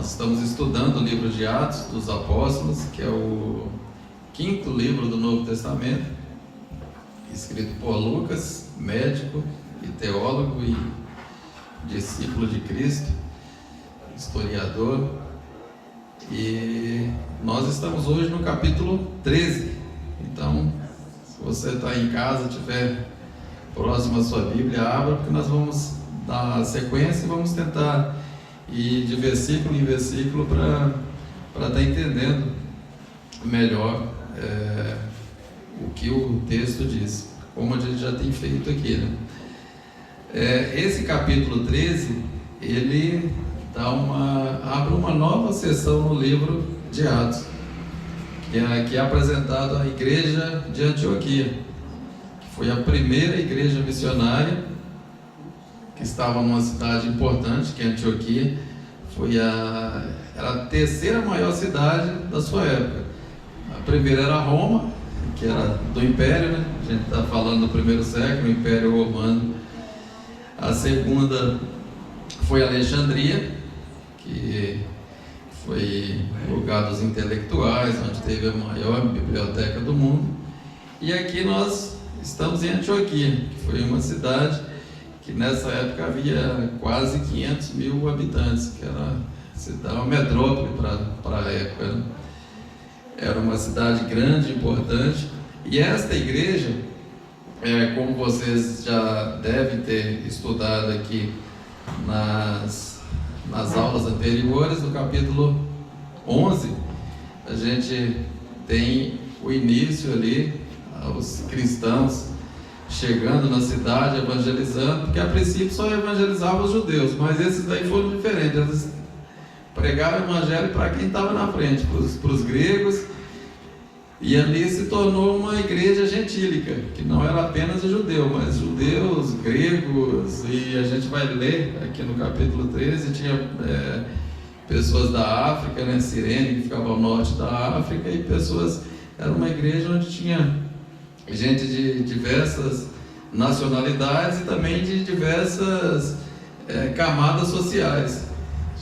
Nós estamos estudando o livro de Atos dos Apóstolos, que é o 5º livro do Novo Testamento, escrito por Lucas, médico e teólogo e discípulo de Cristo, historiador. E nós estamos hoje no capítulo 13. Então, se você está em casa, estiver próximo à sua Bíblia, abra, porque nós vamos dar sequência e vamos tentar ir de versículo em versículo para estar entendendo melhor o que o texto diz, como a gente já tem feito aqui, né? Esse capítulo 13, ele abre uma nova seção no livro de Atos, que é apresentado à igreja de Antioquia, que foi a primeira igreja missionária que estava numa cidade importante, que é Antioquia. Era a terceira maior cidade da sua época. A primeira era Roma, que era do Império, né? A gente está falando do primeiro século, o Império Romano. A segunda foi Alexandria, que foi lugar dos intelectuais, onde teve a maior biblioteca do mundo. E aqui nós estamos em Antioquia, que foi uma cidade que nessa época havia quase 500 mil habitantes, que era uma metrópole para a época, né? Era uma cidade grande, importante. E esta igreja, como vocês já devem ter estudado aqui nas aulas anteriores, no capítulo 11, a gente tem o início ali, os cristãos chegando na cidade, evangelizando, porque a princípio só evangelizavam os judeus, mas esses daí foram diferentes. Eles pregaram o evangelho para quem estava na frente, para os gregos, e ali se tornou uma igreja gentílica, que não era apenas o judeu, mas judeus, gregos, e a gente vai ler aqui no capítulo 13, tinha pessoas da África, né, Cirene, que ficava ao norte da África, e era uma igreja onde tinha gente de diversas nacionalidades e também de diversas camadas sociais.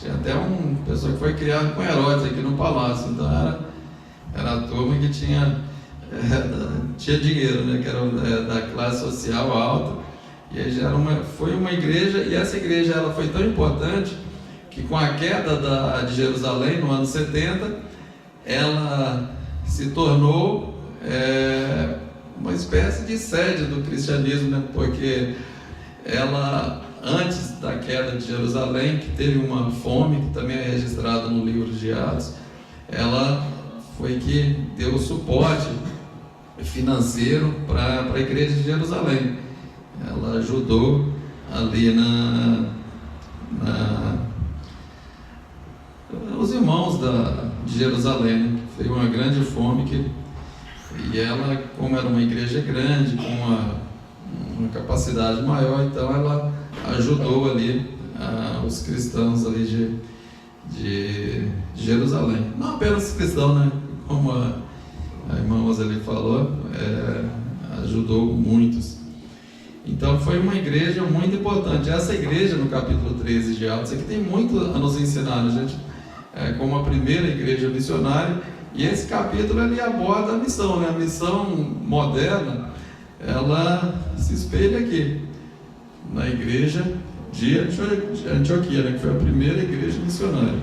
Tinha até uma pessoa que foi criada com Herodes aqui no palácio, então era a turma que tinha dinheiro, né? Que era da classe social alta. E aí foi uma igreja, e essa igreja ela foi tão importante que com a queda de Jerusalém no ano 70, ela se tornou uma espécie de sede do cristianismo, né? Porque ela, antes da queda de Jerusalém, que teve uma fome, que também é registrada no livro de Atos, ela foi que deu suporte financeiro para a igreja de Jerusalém. Ela ajudou ali os irmãos de Jerusalém, né? Foi uma grande fome e ela, como era uma igreja grande, com uma capacidade maior, então ela ajudou ali os cristãos ali de Jerusalém. Não apenas os cristãos, né? Como a irmã Roseli falou, ajudou muitos. Então foi uma igreja muito importante. Essa igreja, no capítulo 13 de Atos, aqui tem muito a nos ensinar, né, gente? Como a primeira igreja missionária. E esse capítulo ele aborda a missão, né? A missão moderna, ela se espelha aqui, na igreja de Antioquia, né? Que foi a primeira igreja missionária.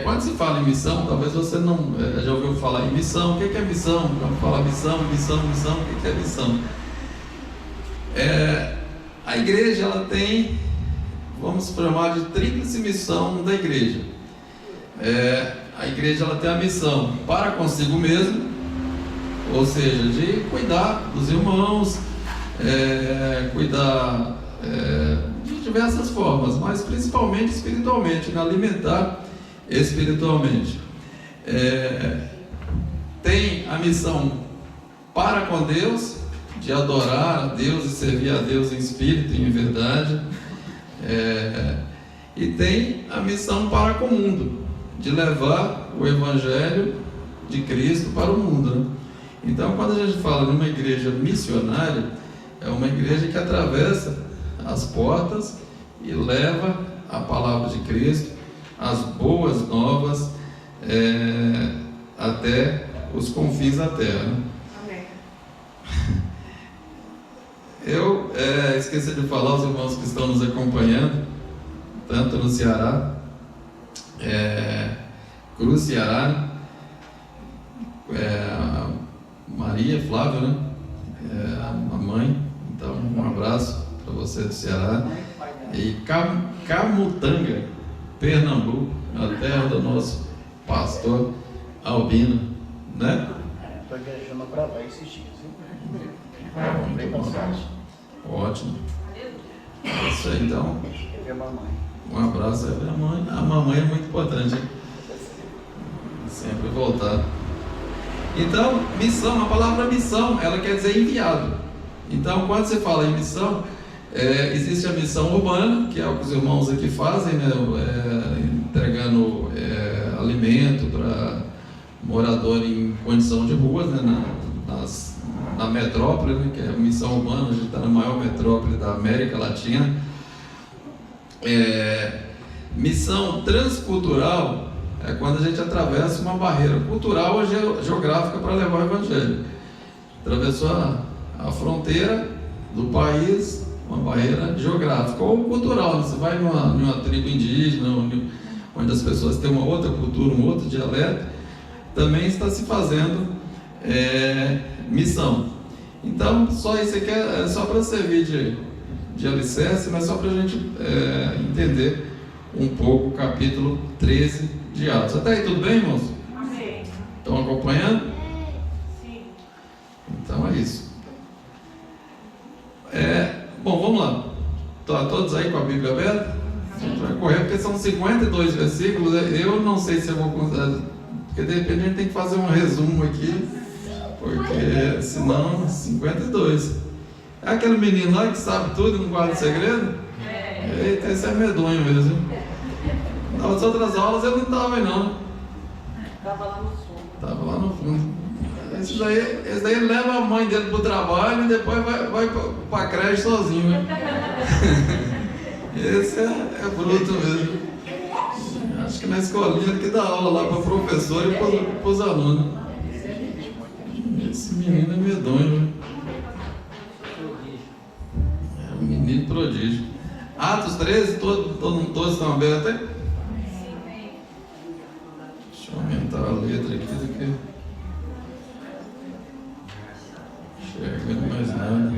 Quando se fala em missão, talvez você não já ouviu falar em missão. O que é missão? Quando fala missão, o que é missão? A igreja ela tem, vamos chamar de tríplice missão da igreja. A igreja ela tem a missão para consigo mesmo, ou seja, de cuidar dos irmãos, cuidar de diversas formas, mas principalmente espiritualmente, né? Alimentar espiritualmente. Tem a missão para com Deus, de adorar a Deus e servir a Deus em espírito e em verdade, e tem a missão para com o mundo, de levar o Evangelho de Cristo para o mundo, né? Então, quando a gente fala de uma igreja missionária, é uma igreja que atravessa as portas e leva a palavra de Cristo as boas novas até os confins da terra. Amém. Eu esqueci de falar aos irmãos que estão nos acompanhando, tanto no Ceará, Cruz, Ceará, a Maria Flávia, né? A mãe. Então, um abraço para você do Ceará. E Camutanga, Pernambuco, a terra do nosso pastor Albino, né? Estou viajando para lá esses dias, hein? Ótimo. Isso aí, então. Ver a mamãe. Um abraço aí pra mãe. A mamãe é muito importante, hein? Sempre voltar. Então, missão, a palavra missão, ela quer dizer enviado. Então, quando você fala em missão, existe a missão urbana, que é o que os irmãos aqui fazem, né? Entregando alimento para morador em condição de ruas, né? Na metrópole, né? Que é a missão urbana. A gente está na maior metrópole da América Latina. Missão transcultural é quando a gente atravessa uma barreira cultural ou geográfica para levar o evangelho. Atravessou a fronteira do país, uma barreira geográfica ou cultural. Você vai numa tribo indígena, onde as pessoas têm uma outra cultura, um outro dialeto, também está se fazendo missão. Então, só isso aqui é só para servir de alicerce, mas só para a gente entender um pouco o capítulo 13 de Atos. Até aí, tudo bem, irmãos? Amém. Estão acompanhando? Sim. Então é isso. Bom, vamos lá. Estão todos aí com a Bíblia aberta? A gente vai correr, porque são 52 versículos. Eu não sei se eu vou conseguir, porque de repente a gente tem que fazer um resumo aqui, porque senão 52. É aquele menino lá que sabe tudo e não guarda segredo? Eita, esse é medonho mesmo. Nas outras aulas eu não estava aí não. Estava lá no fundo. Estava lá no fundo. Esse daí leva a mãe dele para o trabalho e depois vai para a creche sozinho. Né? Esse é bruto mesmo. Acho que na escolinha que dá aula lá para o professor e para os alunos. Esse menino é medonho. Né? É um menino prodígio. Atos 13, todos estão abertos aí? Deixa eu aumentar a letra aqui do que. Chegando mais nada.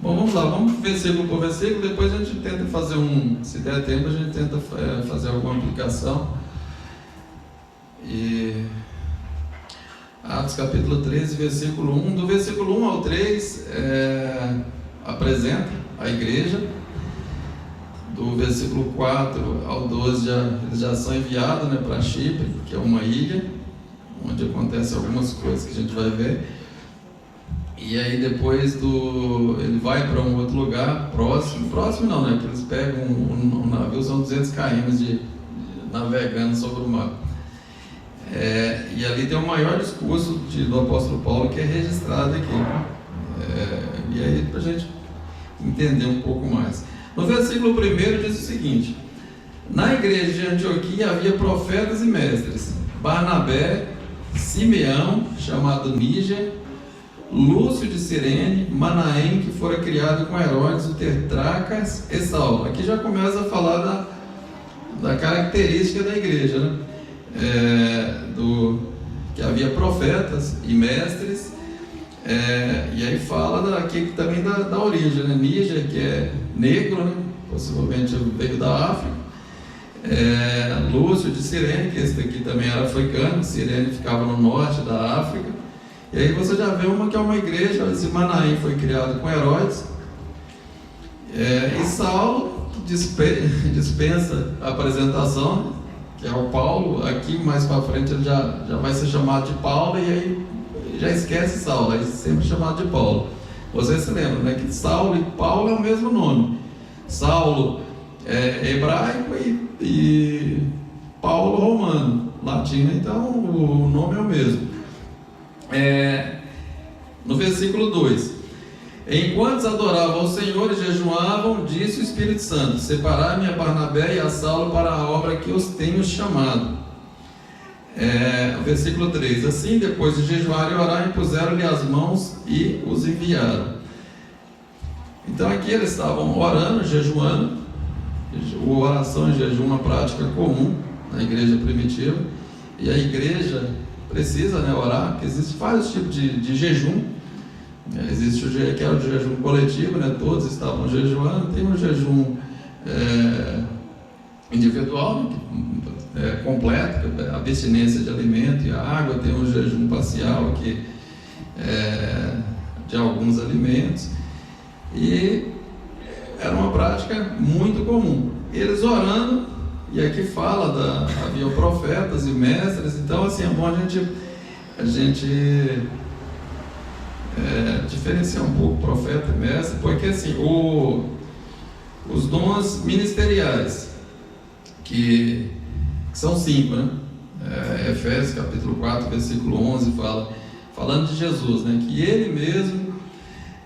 Bom, vamos lá, vamos versículo por versículo, depois a gente tenta fazer se der tempo, a gente tenta fazer alguma aplicação. Atos capítulo 13, versículo 1. Do versículo 1 ao 3, apresenta a igreja. Do versículo 4 ao 12, eles já são enviados, né, para Chipre, que é uma ilha, onde acontecem algumas coisas que a gente vai ver. E aí depois ele vai para um outro lugar, próximo não, né, que eles pegam um navio, são 200 km navegando sobre o mar. E ali tem o maior discurso do apóstolo Paulo, que é registrado aqui. E aí, para a gente entender um pouco mais. No versículo 1 diz o seguinte: na igreja de Antioquia havia profetas e mestres, Barnabé, Simeão, chamado Níger, Lúcio de Cirene, Manaém, que fora criado com Herodes, o Tetrarcas, e Saulo. Aqui já começa a falar da característica da igreja, né? Que havia profetas e mestres, e aí fala aqui também da origem, né? Níger, que é negro, né? Possivelmente veio da África. Lúcio de Cirene, que esse daqui também era africano. Cirene ficava no norte da África. E aí você já vê que é uma igreja. Esse Manaém foi criado com Herodes, e Saulo dispensa a apresentação, que é o Paulo. Aqui mais para frente ele já vai ser chamado de Paulo, e aí já esquece Saulo, aí sempre chamado de Paulo. Vocês se lembram, né, que Saulo e Paulo é o mesmo nome. Saulo é hebraico e Paulo romano, latino, então o nome é o mesmo. No versículo 2: Enquanto adoravam ao Senhor e jejuavam, disse o Espírito Santo: separai-me a Barnabé e a Saulo para a obra que os tenho chamado. Versículo 3: assim, depois de jejuar e orar, impuseram-lhe as mãos e os enviaram. Então aqui eles estavam orando, jejuando. A oração e jejum é uma prática comum na igreja primitiva, e a igreja precisa, orar, porque existem vários tipos de jejum. Existe o que é o jejum coletivo, todos estavam jejuando. Tem um jejum individual, completo, abstinência de alimento e água. Tem um jejum parcial que de alguns alimentos, e era uma prática muito comum. Eles orando, e aqui fala havia profetas e mestres. Então assim, é bom a gente diferenciar um pouco profeta e mestre, porque assim, os dons ministeriais, que são 5, Efésios capítulo 4, versículo 11, falando de Jesus, que Ele mesmo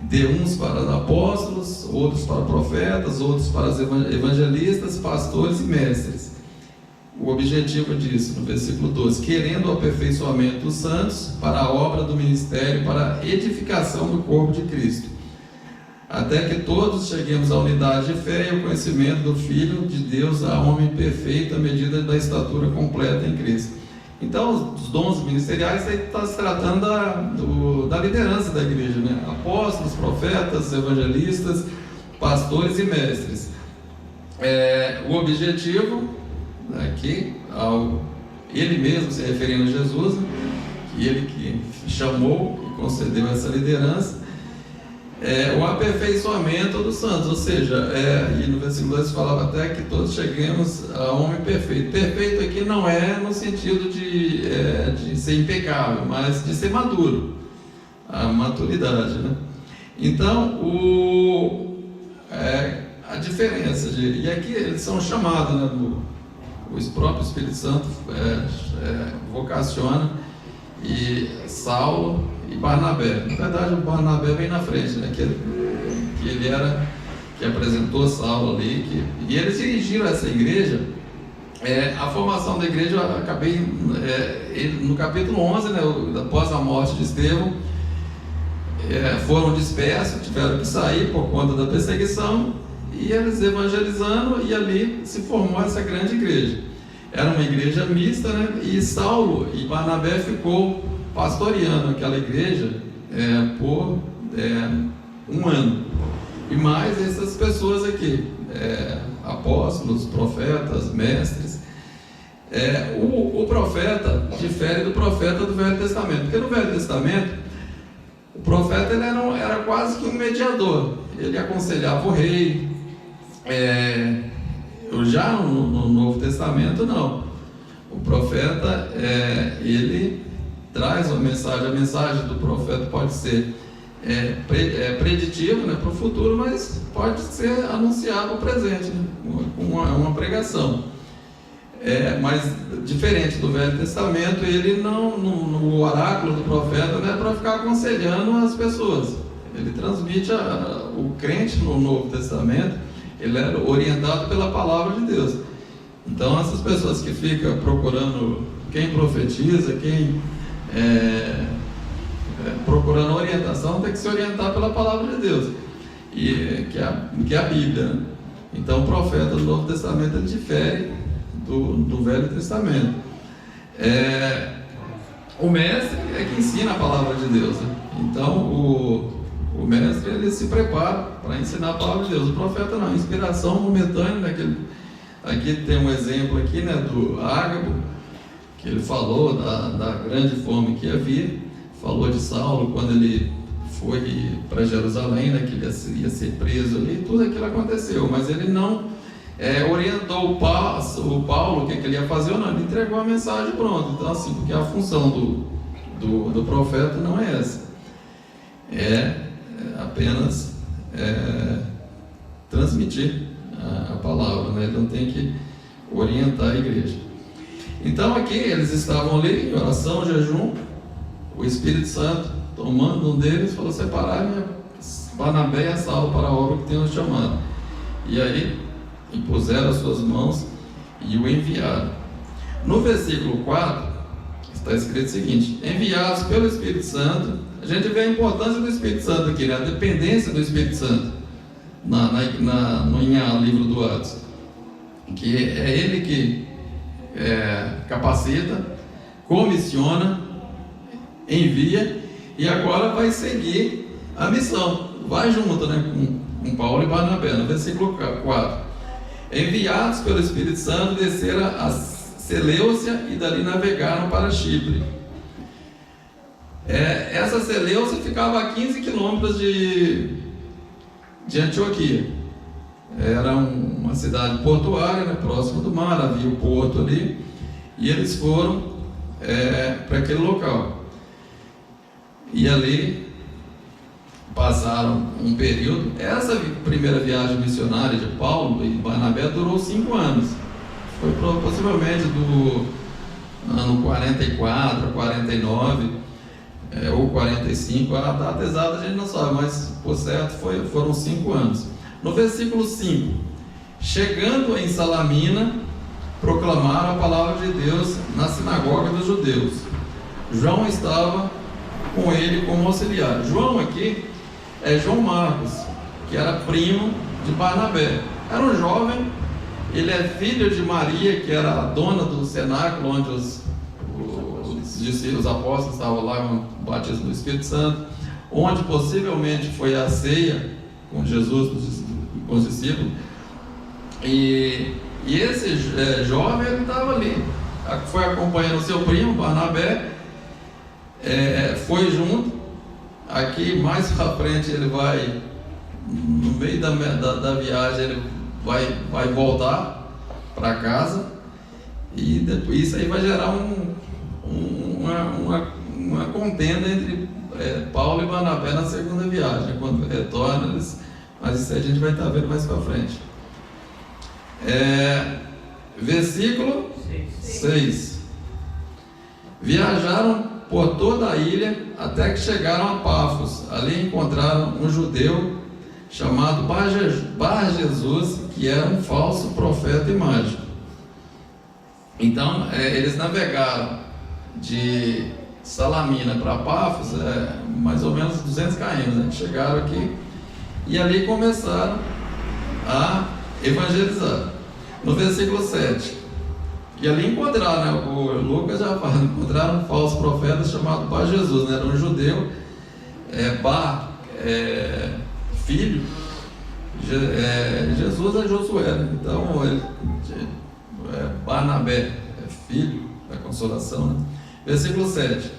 deu uns para apóstolos, outros para profetas, outros para evangelistas, pastores e mestres. O objetivo disso, no versículo 12: querendo o aperfeiçoamento dos santos para a obra do ministério, para a edificação do corpo de Cristo, até que todos cheguemos à unidade de fé e ao conhecimento do Filho de Deus, a homem perfeito, à medida da estatura completa em Cristo. Então, os dons ministeriais está se tratando da liderança da igreja, apóstolos, profetas, evangelistas, pastores e mestres. O objetivo aqui, ele mesmo se referindo a Jesus, que ele que chamou e concedeu essa liderança, o aperfeiçoamento dos santos, ou seja, e no versículo 2 falava até que todos cheguemos a homem perfeito. Perfeito aqui não é no sentido de ser impecável, mas de ser maduro, a maturidade, Então, a diferença e aqui eles são chamados, o próprio Espírito Santo vocaciona, e Saulo e Barnabé. Na verdade, o Barnabé vem na frente, que apresentou Saulo ali, e eles dirigiram essa igreja. A formação da igreja, eu acabei no capítulo 11, após a morte de Estevão, foram dispersos, tiveram que sair por conta da perseguição, e eles evangelizando, e ali se formou essa grande igreja. Era uma igreja mista, e Saulo e Barnabé ficou pastoreando aquela igreja por 1 ano. E mais essas pessoas aqui, apóstolos, profetas, mestres. O profeta difere do profeta do Velho Testamento, porque no Velho Testamento o profeta ele era quase que um mediador. Ele aconselhava o rei. Já no Novo Testamento não. O profeta ele traz uma mensagem. A mensagem do profeta pode ser preditiva, para o futuro, mas pode ser anunciada para o presente, com uma pregação. Mas diferente do Velho Testamento, ele não, no oráculo do profeta, não é para ficar aconselhando as pessoas. Ele transmite o crente no Novo Testamento, ele é orientado pela palavra de Deus. Então essas pessoas que ficam procurando quem profetiza, quem procurando orientação, tem que se orientar pela palavra de Deus, que é a Bíblia. Então o profeta do Novo Testamento ele difere do Velho Testamento. O mestre é que ensina a palavra de Deus, Então o mestre ele se prepara para ensinar a palavra de Deus. O profeta não, inspiração momentânea, aqui tem um exemplo aqui, do Ágabo, que ele falou da grande fome que havia, falou de Saulo quando ele foi para Jerusalém, que ele ia ser preso ali, tudo aquilo aconteceu, mas ele não orientou o Paulo o que ele ia fazer ou não, ele entregou a mensagem pronto. Então assim, porque a função do profeta não é essa, apenas transmitir a palavra, ele não tem que orientar a igreja. Então aqui eles estavam ali em oração, jejum, o Espírito Santo tomando um deles falou: separai-me Barnabé e a Saulo para a obra que tenham chamado. E aí impuseram as suas mãos e o enviaram. No versículo 4 está escrito o seguinte: enviados pelo Espírito Santo. A gente vê a importância do Espírito Santo aqui, né? A dependência do Espírito Santo no livro do Atos, que é ele que capacita, comissiona, envia, e agora vai seguir a missão, vai junto, né, com Paulo e Barnabé. No versículo 4: enviados pelo Espírito Santo, desceram a Seleucia e dali navegaram para Chipre. Essa Seleucia ficava a 15 quilômetros de Antioquia. Era uma cidade portuária, né, próximo do mar, havia o porto ali, e eles foram para aquele local. E ali passaram um período. Essa primeira viagem missionária de Paulo e Barnabé durou 5 anos. Foi possivelmente do ano 44 a 49, ou 45, a data exata a gente não sabe, mas por certo foram 5 anos. No versículo 5: chegando em Salamina, proclamaram a palavra de Deus na sinagoga dos judeus. João estava com ele como auxiliar. João aqui é João Marcos, que era primo de Barnabé. Era um jovem, ele é filho de Maria, que era a dona do cenáculo onde os apóstolos estavam lá com o batismo do Espírito Santo, onde possivelmente foi a ceia com Jesus, com os discípulos. E esse jovem, ele estava ali, foi acompanhando o seu primo Barnabé, foi junto. Aqui mais para frente ele vai, no meio da viagem, ele vai voltar para casa, e depois isso aí vai gerar uma contenda entre Paulo e Barnabé na segunda viagem, quando retornam eles. Mas isso aí a gente vai estar vendo mais para frente. Versículo 6: viajaram por toda a ilha até que chegaram a Pafos. Ali encontraram um judeu chamado Bar-Jesus, que era um falso profeta e mágico. Então eles navegaram de Salamina para Pafos, mais ou menos 200 km, né? Chegaram aqui e ali começaram a evangelizar. No versículo 7: e ali encontraram, né, o Lucas já fala, encontraram um falso profeta chamado Bar-Jesus, né? Era um judeu, filho, Jesus é Josué, né? Então ele, Barnabé é filho da consolação, né? Versículo 7: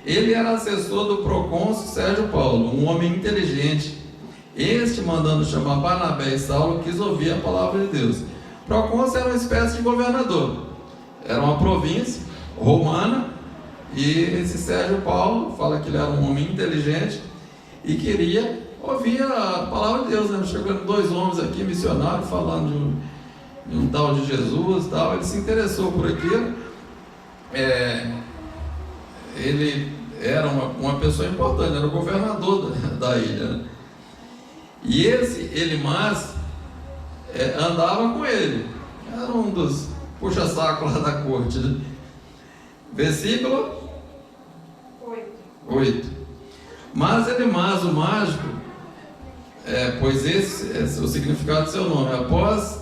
ele era assessor do procônsul Sérgio Paulo, um homem inteligente. Este, mandando chamar Barnabé e Saulo, quis ouvir a palavra de Deus. Procônsul era uma espécie de governador, era uma província romana, e esse Sérgio Paulo fala que ele era um homem inteligente e queria ouvir a palavra de Deus, né? Chegando 2 homens aqui, missionários, falando de um tal de Jesus, tal. Ele se interessou por aquilo. Ele era uma pessoa importante, era o governador da ilha, né? E esse Elimas andava com ele, era um dos puxa-saco lá da corte, né? Versículo 8: mas Elimas, o mágico, pois esse é o significado do seu nome, após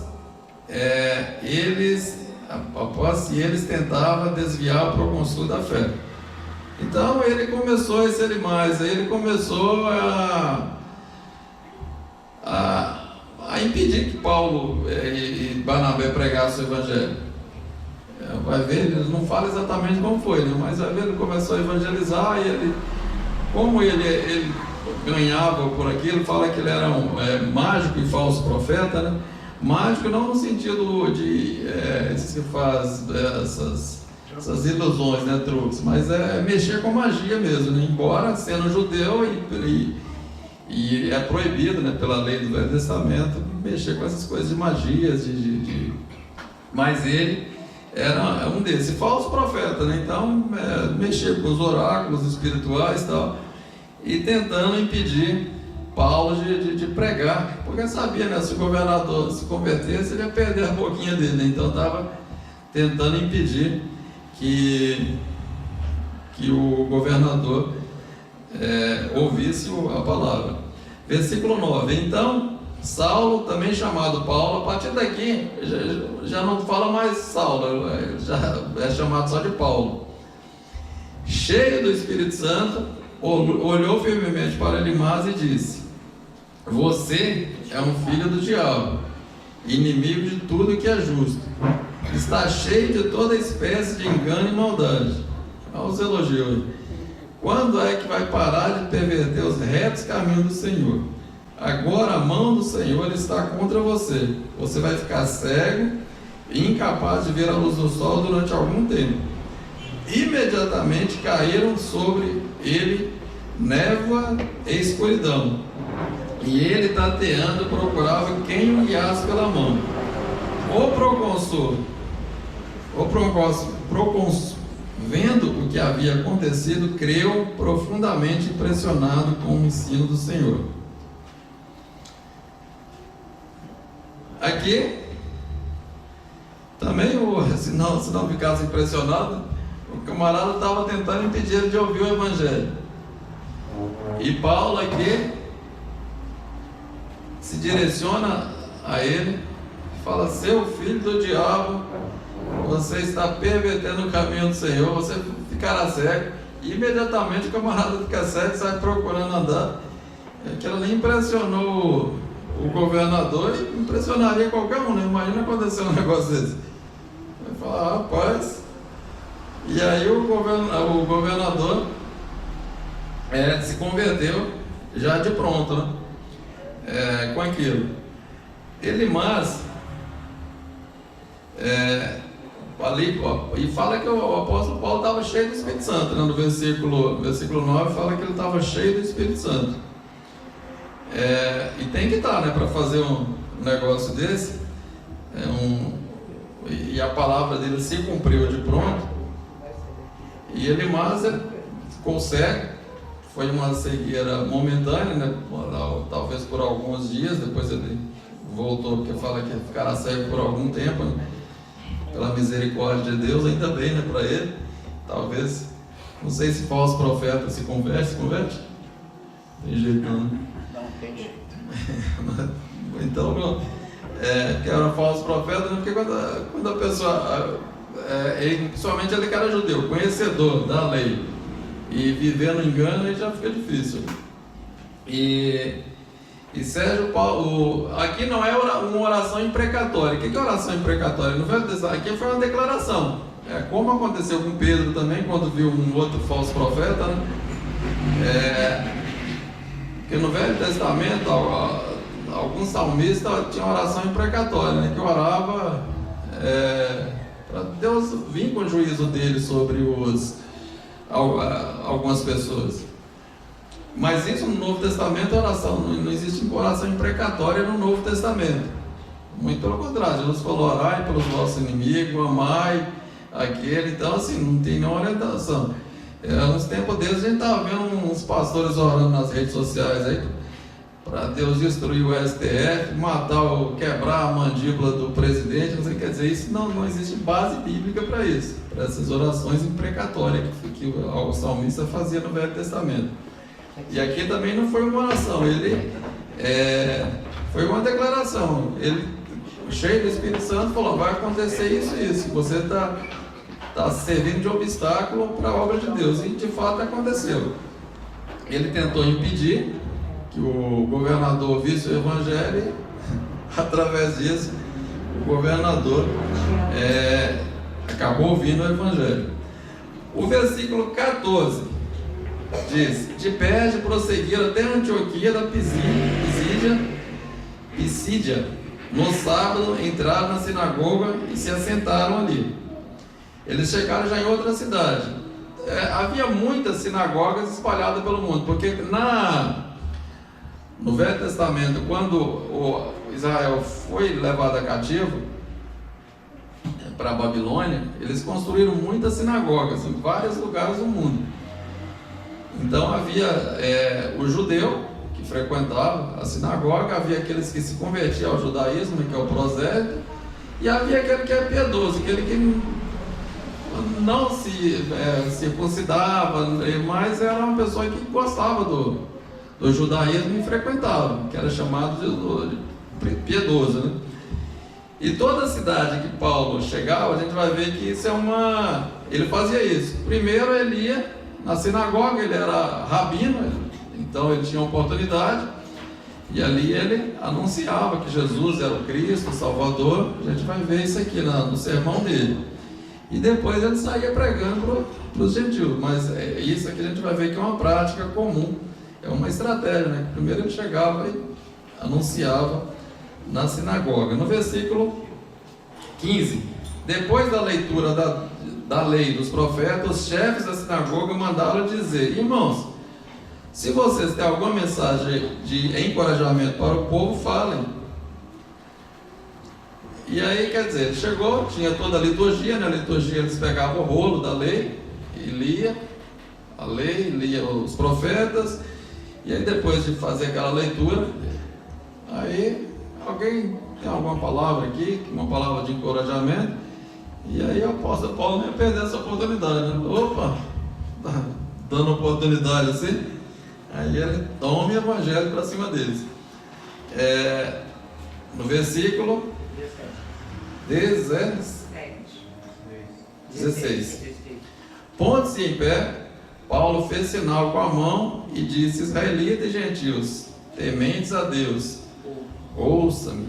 eles tentavam desviar o procônsul da fé. Então ele começou, esse Elimas, ele começou a impedir que Paulo e Barnabé pregassem o evangelho. Vai ver, ele não fala exatamente como foi, né? Mas vai ver, ele começou a evangelizar, e como ele ganhava por aquilo, fala que ele era um mágico e falso profeta, né? Mágico não no sentido de esses que faz essas ilusões, né, truques, mas mexer com magia mesmo, né? Embora sendo judeu e é proibido, né, pela lei do Velho Testamento, mexer com essas coisas de magias, mas ele era um desses, falso profeta, né? Então mexer com os oráculos espirituais e tal, e tentando impedir Paulo de pregar, porque sabia, né, se o governador se convertesse, ele ia perder a boquinha dele, né? Então estava tentando impedir que o governador ouvisse a palavra. Versículo 9: então Saulo, também chamado Paulo, a partir daqui já não fala mais Saulo, já é chamado só de Paulo, cheio do Espírito Santo, olhou firmemente para Elimas e disse: você é um filho do diabo, inimigo de tudo que é justo, está cheio de toda espécie de engano e maldade. Olha os elogios. Quando é que vai parar de perverter os retos caminhos do Senhor? Agora a mão do Senhor está contra você. Você vai ficar cego e incapaz de ver a luz do sol durante algum tempo. Imediatamente caíram sobre ele névoa e escuridão, e ele, tateando, procurava quem o guiasse pela mão. O procônsul, vendo o que havia acontecido, creu, profundamente impressionado com o ensino do Senhor. Aqui também, se não ficasse impressionado, o camarada estava tentando impedir ele de ouvir o Evangelho. E Paulo aqui se direciona a ele, fala: seu filho do diabo, você está pervertendo o caminho do Senhor, você ficará cego. E imediatamente o camarada fica cego e sai procurando andar. Aquilo ali impressionou o governador e impressionaria qualquer um, né? Imagina acontecer um negócio desse. Vai falar: rapaz. E aí o governador se converteu já de pronto, né? Com aquilo. Elimas ali, e fala que o apóstolo Paulo estava cheio do Espírito Santo, né? No versículo 9 fala que ele estava cheio do Espírito Santo. E tem que estar, né, para fazer um negócio desse. E a palavra dele se cumpriu de pronto. E Elimas ficou cego. Foi uma cegueira momentânea, né? Talvez por alguns dias. Depois ele voltou, porque fala que ficará cego por algum tempo, né? Pela misericórdia de Deus, ainda bem, né, para ele. Talvez, não sei se falso profeta se converte. Tem jeito não. Não tem jeito. Então, não, que era falso profeta, né? Porque quando a pessoa, principalmente ele que era judeu, conhecedor da lei, e viver no engano, aí já fica difícil. E Sérgio Paulo, aqui não é uma oração imprecatória. O que é oração imprecatória? No Velho Testamento, aqui foi uma declaração. Como aconteceu com Pedro também, quando viu um outro falso profeta, né? Porque no Velho Testamento, alguns salmistas tinham oração imprecatória, né? Que orava para Deus vir com o juízo dele sobre algumas pessoas. Mas isso no Novo Testamento é oração, não existe oração imprecatória no Novo Testamento. Muito pelo contrário, Jesus falou: orai pelos vossos inimigos, amai aquele. Então, assim, não tem nenhuma orientação. Uns tempos desses a gente estava vendo uns pastores orando nas redes sociais aí para Deus destruir o STF, quebrar a mandíbula do presidente. Não sei, quer dizer, isso não existe base bíblica para isso, para essas orações imprecatórias que o salmista fazia no Velho Testamento. E aqui também não foi uma oração, foi uma declaração. Ele, cheio do Espírito Santo, falou: vai acontecer isso e isso. Você está servindo de obstáculo para a obra de Deus. E de fato aconteceu. Ele tentou impedir que o governador visse o Evangelho, e através disso o governador acabou ouvindo o Evangelho. O versículo 14 diz: de Perge prosseguiram até Antioquia da Pisídia. No sábado entraram na sinagoga e se assentaram ali. Eles chegaram já em outra cidade. Havia muitas sinagogas espalhadas pelo mundo, porque no Velho Testamento, quando Israel foi levado a cativo para a Babilônia, eles construíram muitas sinagogas em vários lugares do mundo. Então havia o judeu, que que frequentavam a sinagoga, havia aqueles que se convertiam ao judaísmo, que é o prosélito, e havia aquele que é piedoso, aquele que não se circuncidava, mas era uma pessoa que gostava do judaísmo e frequentava, que era chamado de piedoso, né? E toda cidade que Paulo chegava, a gente vai ver que isso ele fazia isso. Primeiro ele ia na sinagoga, ele era rabino, então ele tinha oportunidade, e ali ele anunciava que Jesus era o Cristo, o Salvador. A gente vai ver isso aqui no sermão dele. E depois ele saía pregando para os gentios, mas isso aqui a gente vai ver que é uma prática comum, é uma estratégia, né? Primeiro ele chegava e anunciava na sinagoga. No versículo 15, depois da leitura da lei dos profetas, os chefes da sinagoga mandaram dizer: irmãos, se vocês têm alguma mensagem de encorajamento para o povo, falem. E aí, quer dizer, ele chegou, tinha toda a liturgia, na liturgia eles pegavam o rolo da lei e lia a lei, lia os profetas, e aí depois de fazer aquela leitura, aí alguém tem alguma palavra aqui, uma palavra de encorajamento, e aí o apóstolo Paulo não ia perder essa oportunidade, né? Opa, dando oportunidade assim, aí ele toma o evangelho para cima deles. No versículo 16. Pondo-se em pé, Paulo fez sinal com a mão e disse: israelitas e gentios, tementes a Deus, ouça-me.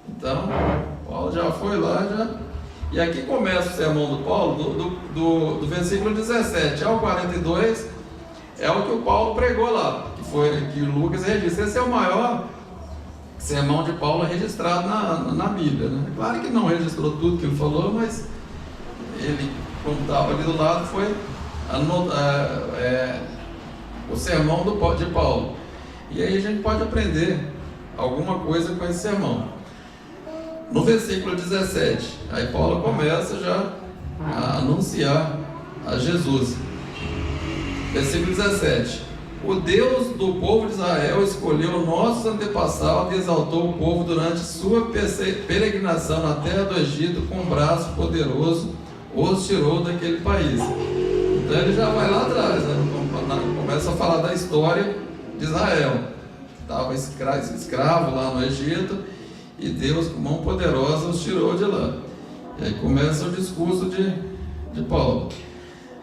Então, Paulo já foi lá, e aqui começa o sermão do Paulo, do versículo 17 ao 42, é o que o Paulo pregou lá, que o Lucas registra. Esse é o maior sermão de Paulo registrado na Bíblia, né? Claro que não registrou tudo que ele falou, mas ele, como estava ali do lado, foi o sermão de Paulo. E aí a gente pode aprender alguma coisa com esse sermão. No versículo 17, aí Paulo começa já a anunciar a Jesus. Versículo 17: o Deus do povo de Israel escolheu nossos antepassados e exaltou o povo durante sua peregrinação na terra do Egito, com um braço poderoso os tirou daquele país. Então ele já vai lá atrás, né? Começa a falar da história de Israel. Estava escravo lá no Egito, e Deus, com mão poderosa, os tirou de lá. E aí começa o discurso de Paulo.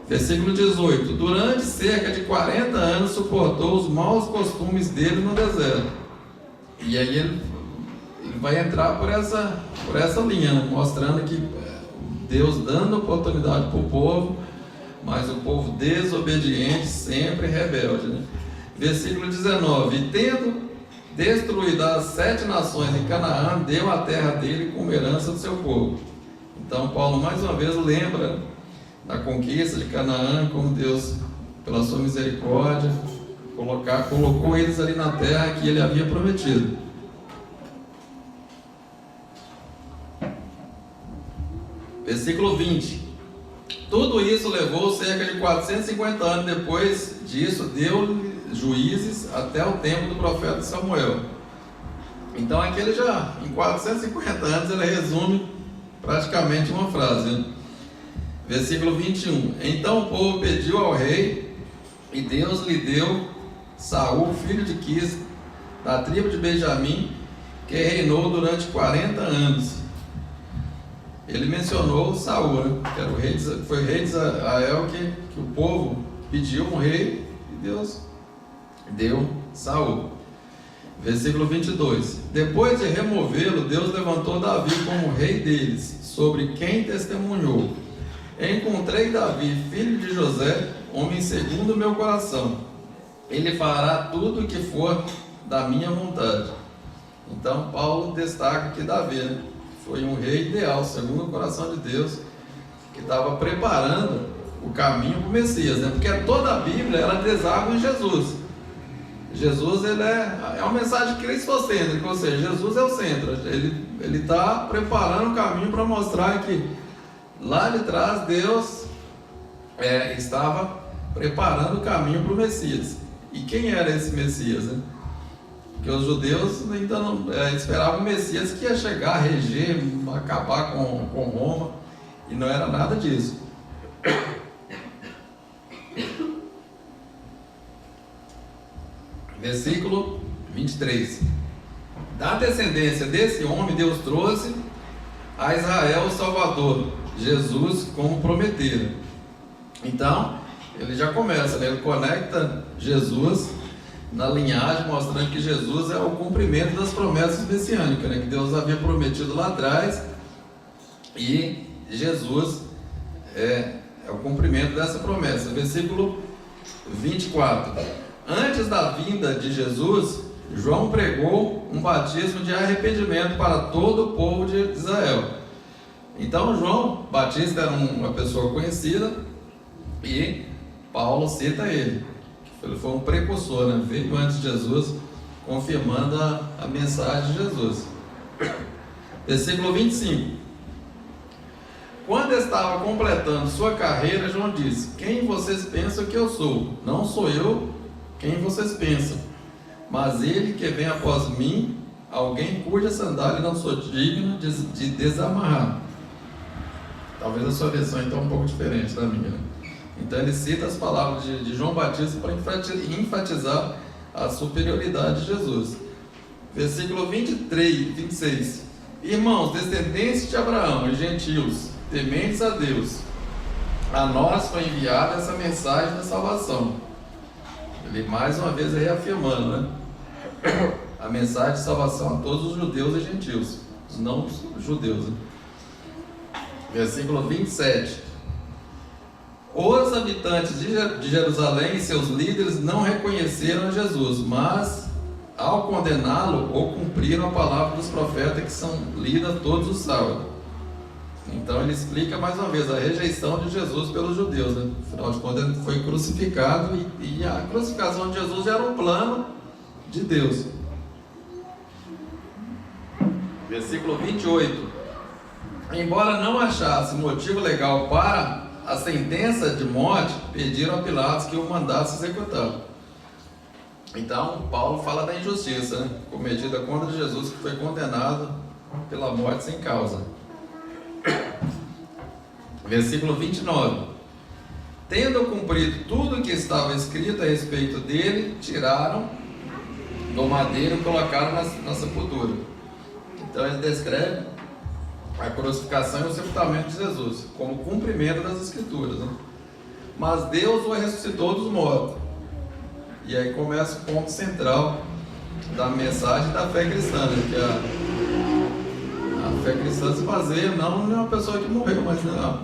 Versículo 18: durante cerca de 40 anos suportou os maus costumes dele no deserto. E aí ele vai entrar por essa linha, né? Mostrando que Deus dando oportunidade para o povo, mas o povo desobediente, sempre rebelde, né? Versículo 19: e tendo destruído as 7 nações em Canaã, deu a terra dele como herança do seu povo. Então Paulo mais uma vez lembra da conquista de Canaã, como Deus, pela sua misericórdia, colocou eles ali na terra que ele havia prometido. Versículo 20: tudo isso levou cerca de 450 anos. Depois disso, deu juízes até o tempo do profeta Samuel. Então aqui ele já, em 450 anos, ele resume praticamente uma frase, né? Versículo 21: então o povo pediu ao rei, e Deus lhe deu Saul, filho de Quis, da tribo de Benjamim, que reinou durante 40 anos. Ele mencionou Saul, né? Que era foi o rei de Israel, que o povo pediu um rei, e Deus deu Saul. Versículo 22: depois de removê-lo, Deus levantou Davi como rei deles, sobre quem testemunhou: encontrei Davi, filho de José, homem segundo o meu coração. Ele fará tudo o que for da minha vontade. Então Paulo destaca que Davi foi um rei ideal, segundo o coração de Deus, que estava preparando o caminho para o Messias, né? Porque toda a Bíblia, ela deságua em Jesus. Jesus, ele é uma mensagem cristocêntrica, ou seja, Jesus é o centro. Ele está preparando o caminho para mostrar que lá de trás Deus estava preparando o caminho para o Messias. E quem era esse Messias, né? Porque os judeus ainda não esperavam o Messias que ia chegar, reger, acabar com Roma, e não era nada disso. Versículo 23. Da descendência desse homem, Deus trouxe a Israel o Salvador, Jesus, como prometera. Então, ele já começa, né? Ele conecta Jesus na linhagem, mostrando que Jesus é o cumprimento das promessas messiânicas, né? Que Deus havia prometido lá atrás, e Jesus é o cumprimento dessa promessa. Versículo 24. Antes da vinda de Jesus, João pregou um batismo de arrependimento para todo o povo de Israel. Então João Batista era uma pessoa conhecida, e Paulo cita ele. Ele foi um precursor, né? Veio antes de Jesus, confirmando a mensagem de Jesus. Versículo 25. Quando estava completando sua carreira, João disse: quem vocês pensam que eu sou? Não sou eu quem vocês pensam, mas ele que vem após mim, alguém cuja sandália não sou digno de desamarrar. Talvez a sua versão então é um pouco diferente da minha, né? Então ele cita as palavras de João Batista para enfatizar a superioridade de Jesus. Versículo 23, 26. Irmãos, descendentes de Abraão e gentios, tementes a Deus, a nós foi enviada essa mensagem da salvação. Ele mais uma vez reafirmando, né? A mensagem de salvação a todos os judeus e gentios, os não judeus, né? Versículo 27. Os habitantes de Jerusalém e seus líderes não reconheceram Jesus, mas ao condená-lo, ou cumpriram a palavra dos profetas que são lidas todos os sábados. Então ele explica mais uma vez a rejeição de Jesus pelos judeus, né? Afinal de contas, ele foi crucificado, e a crucificação de Jesus era um plano de Deus. Versículo 28. Embora não achasse motivo legal para a sentença de morte, pediram a Pilatos que o mandasse executar. Então Paulo fala da injustiça, né? Cometida contra Jesus, que foi condenado pela morte sem causa. Versículo 29. Tendo cumprido tudo o que estava escrito a respeito dele, tiraram do madeiro e colocaram na sepultura. Então ele descreve a crucificação e o sepultamento de Jesus como cumprimento das Escrituras, né? Mas Deus o ressuscitou dos mortos. E aí começa o ponto central da mensagem da fé cristã, né? Que a fé cristã se baseia não em uma pessoa que morreu,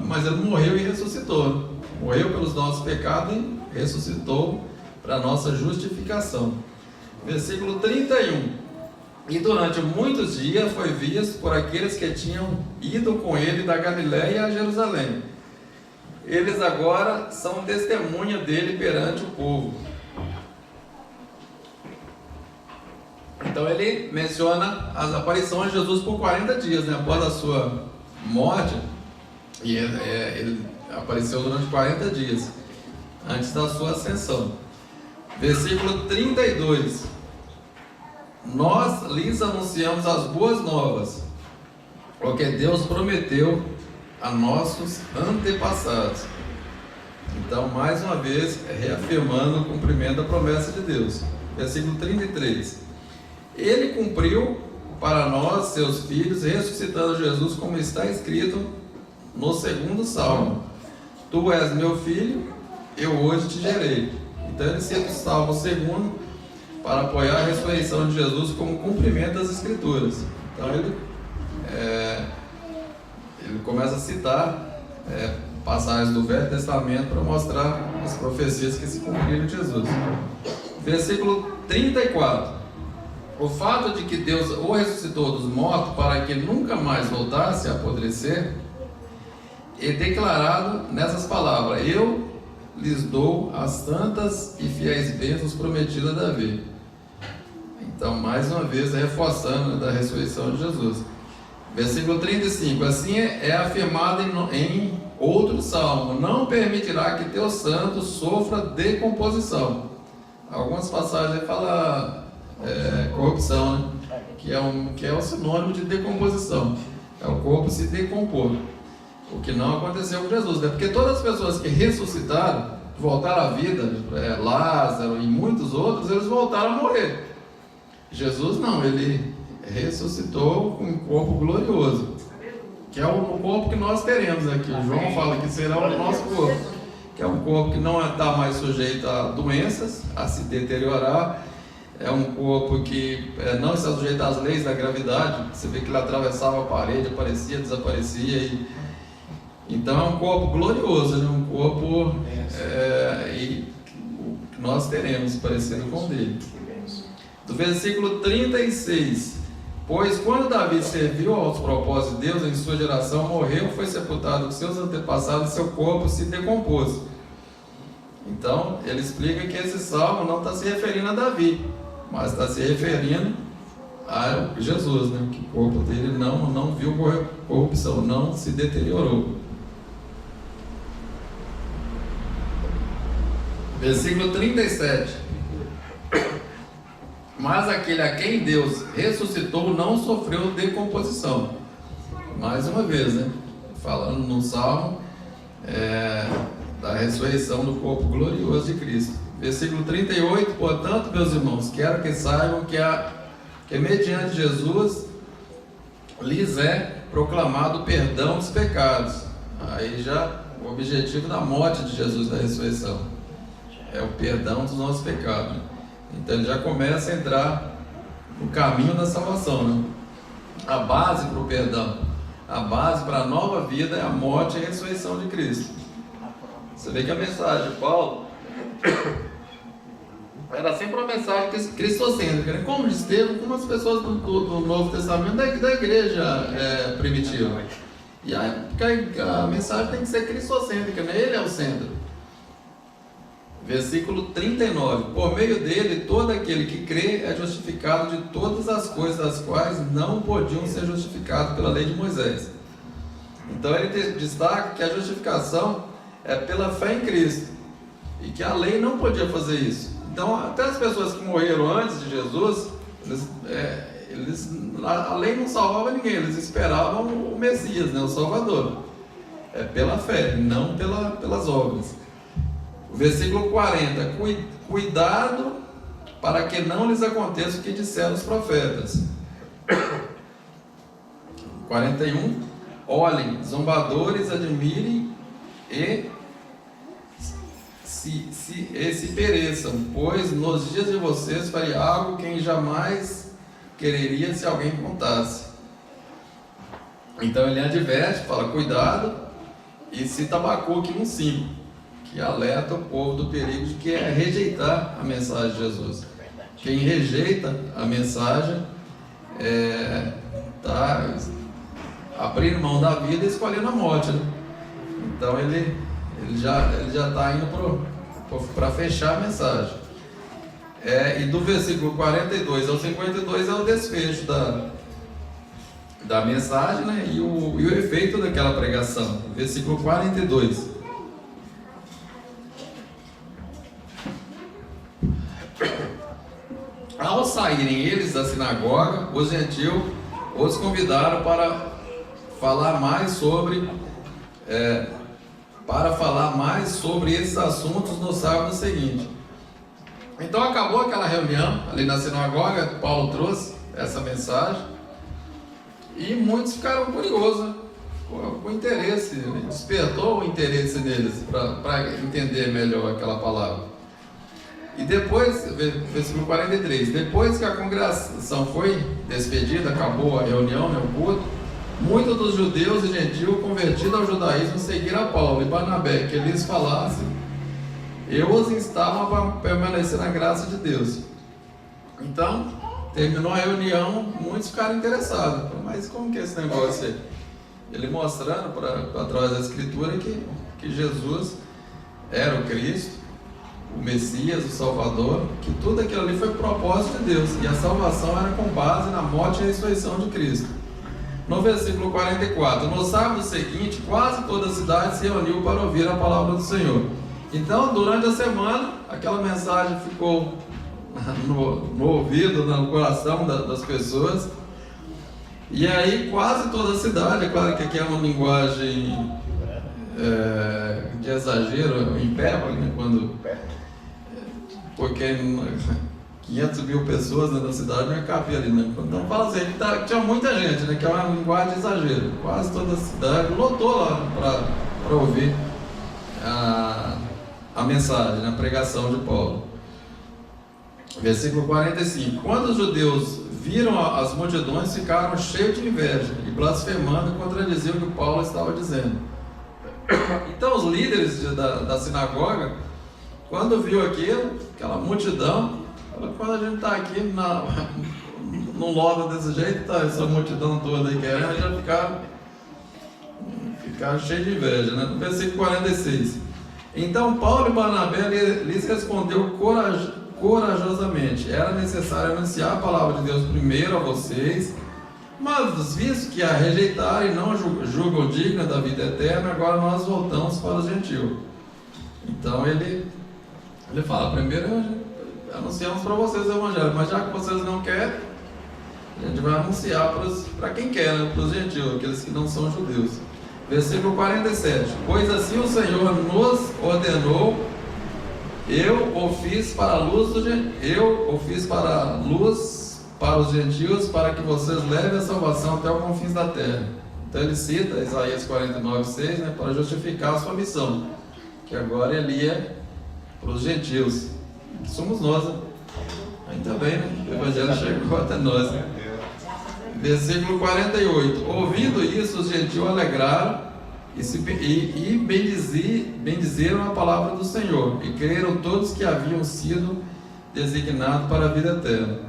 mas ele morreu e ressuscitou. Morreu pelos nossos pecados e ressuscitou para a nossa justificação. Versículo 31. E durante muitos dias foi visto por aqueles que tinham ido com ele da Galiléia a Jerusalém. Eles agora são testemunha dele perante o povo. Então ele menciona as aparições de Jesus por 40 dias, né? Após a sua morte, e ele apareceu durante 40 dias, antes da sua ascensão. Versículo 32. Nós lhes anunciamos as boas novas, porque Deus prometeu a nossos antepassados. Então, mais uma vez, reafirmando o cumprimento da promessa de Deus. Versículo 33. Ele cumpriu para nós, seus filhos, ressuscitando Jesus, como está escrito no 2º Salmo: Tu és meu filho, eu hoje te gerei. Então ele cita o Salmo 2º para apoiar a ressurreição de Jesus como cumprimento das Escrituras. Então ele começa a citar passagens do Velho Testamento para mostrar as profecias que se cumpriram de Jesus. Versículo 34. O fato de que Deus o ressuscitou dos mortos para que ele nunca mais voltasse a apodrecer é declarado nessas palavras: eu lhes dou as santas e fiéis bênçãos prometidas a Davi. Então, mais uma vez, reforçando da ressurreição de Jesus. Versículo 35. Assim é afirmado em outro salmo: não permitirá que teu santo sofra decomposição. Algumas passagens fala corrupção, né? Que é o sinônimo de decomposição. É o corpo se decompor. O que não aconteceu com Jesus, né? Porque todas as pessoas que ressuscitaram, voltaram à vida, Lázaro e muitos outros, eles voltaram a morrer. Jesus não, ele ressuscitou com um corpo glorioso, que é o corpo que nós teremos aqui. O João fala que será o nosso corpo, que é um corpo que não está mais sujeito a doenças, a se deteriorar. É um corpo que não está sujeito às leis da gravidade. Você vê que ele atravessava a parede, aparecia, desaparecia. Então é um corpo glorioso, né? Um corpo que nós teremos parecido com o dele. Do versículo 36: Pois quando Davi serviu aos propósitos de Deus em sua geração, morreu, foi sepultado com seus antepassados e seu corpo se decompôs. Então ele explica que esse salmo não está se referindo a Davi, mas está se referindo a Jesus, né? Que o corpo dele não viu corrupção, não se deteriorou. Versículo 37: Mas aquele a quem Deus ressuscitou não sofreu decomposição. Mais uma vez, né? Falando no Salmo da ressurreição do corpo glorioso de Cristo. Versículo 38: Portanto, meus irmãos, quero que saibam que mediante Jesus lhes é proclamado o perdão dos pecados. Aí já o objetivo da morte de Jesus, da ressurreição, é o perdão dos nossos pecados. Então ele já começa a entrar no caminho da salvação, né? A base para o perdão, a base para a nova vida é a morte e a ressurreição de Cristo. Você vê que a mensagem de Paulo era sempre uma mensagem cristocêntrica, né? Como de Estevão, como as pessoas do Novo Testamento, da igreja primitiva. E a mensagem tem que ser cristocêntrica, né? Ele é o centro. Versículo 39: Por meio dele, todo aquele que crê é justificado de todas as coisas das quais não podiam ser justificados pela lei de Moisés. Então ele destaca que a justificação é pela fé em Cristo, e que a lei não podia fazer isso. Então até as pessoas que morreram antes de Jesus, a lei não salvava ninguém, eles esperavam o Messias, né, o Salvador. É pela fé, não pelas obras. O versículo 40: Cuidado para que não lhes aconteça o que disseram os profetas. 41: Olhem, zombadores, admirem e se pereçam, pois nos dias de vocês faria algo quem jamais quereria se alguém contasse. Então ele adverte, fala cuidado, e cita Abacuque 1:5, que alerta o povo do perigo de que é rejeitar a mensagem de Jesus. Quem rejeita a mensagem está abrindo mão da vida e escolhendo a morte, né? Então ele já está indo para fechar a mensagem. E do versículo 42 ao 52 é o desfecho da mensagem, né? E o efeito daquela pregação. Versículo 42: Ao saírem eles da sinagoga, os gentios os convidaram para falar mais sobre esses assuntos no sábado seguinte. Então acabou aquela reunião ali na sinagoga, Paulo trouxe essa mensagem e muitos ficaram curiosos, com interesse, despertou o interesse deles para entender melhor aquela palavra. E depois, versículo 43, depois que a congregação foi despedida, acabou a reunião, né, o culto, muitos dos judeus e gentios convertidos ao judaísmo seguiram a Paulo e Barnabé, que eles falassem, e os instavam a permanecer na graça de Deus. Então, terminou a reunião, muitos ficaram interessados. Mas como que é esse negócio aí? Ele mostrando, através da Escritura, que Jesus era o Cristo, o Messias, o Salvador, que tudo aquilo ali foi propósito de Deus, e a salvação era com base na morte e ressurreição de Cristo. No versículo 44, no sábado seguinte, quase toda a cidade se reuniu para ouvir a palavra do Senhor. Então, durante a semana, aquela mensagem ficou no ouvido, no coração das pessoas. E aí quase toda a cidade, é claro que aqui é uma linguagem de exagero, hipérbole, né? Porque 500 mil pessoas na cidade não é cabia ali, né? Então fala assim, tinha muita gente, né? Que é uma linguagem de exagero. Quase toda a cidade lotou lá para ouvir a mensagem, a pregação de Paulo. Versículo 45. Quando os judeus viram as multidões, ficaram cheios de inveja e blasfemando e contradiziam o que Paulo estava dizendo. Então os líderes da sinagoga, quando viu aquela multidão, quando a gente está aqui num lodo desse jeito, tá essa multidão toda aí querendo, já ficaram cheios de inveja, né? No versículo 46. Então Paulo e Barnabé lhes respondeu corajosamente: era necessário anunciar a palavra de Deus primeiro a vocês, mas visto que a rejeitaram e não julgam digna da vida eterna, agora nós voltamos para os gentios. Então ele fala: primeiro anunciamos para vocês o evangelho, mas já que vocês não querem, a gente vai anunciar para quem quer, né? Para os gentios, aqueles que não são judeus. Versículo 47. Pois assim o Senhor nos ordenou: eu o fiz para a luz para os gentios, para que vocês levem a salvação até os confins da terra. Então ele cita Isaías 49:6, né, para justificar a sua missão, que agora ele é para os gentios, que somos nós, né? Ainda bem, né? O evangelho chegou até nós, né? Versículo 48. Ouvindo isso, os gentios alegraram e bendizeram a palavra do Senhor, e creram todos que haviam sido designados para a vida eterna.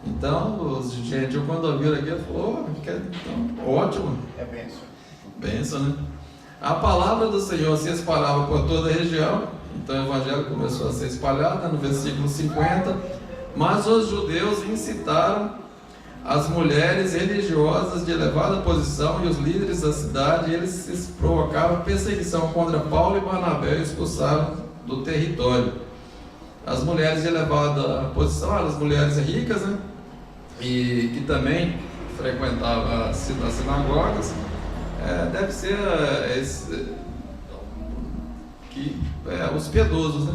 Então, os gentios, quando ouviram aquilo, falaram: então, ótimo. É bênção. Bênção, né? A palavra do Senhor se espalhava por toda a região. Então o evangelho começou a ser espalhado, no versículo 50. Mas os judeus incitaram as mulheres religiosas de elevada posição e os líderes da cidade, e eles provocaram perseguição contra Paulo e Barnabé e expulsaram do território. As mulheres de elevada posição eram as mulheres ricas, né? E que também frequentavam as sinagogas. Deve ser os piedosos, né?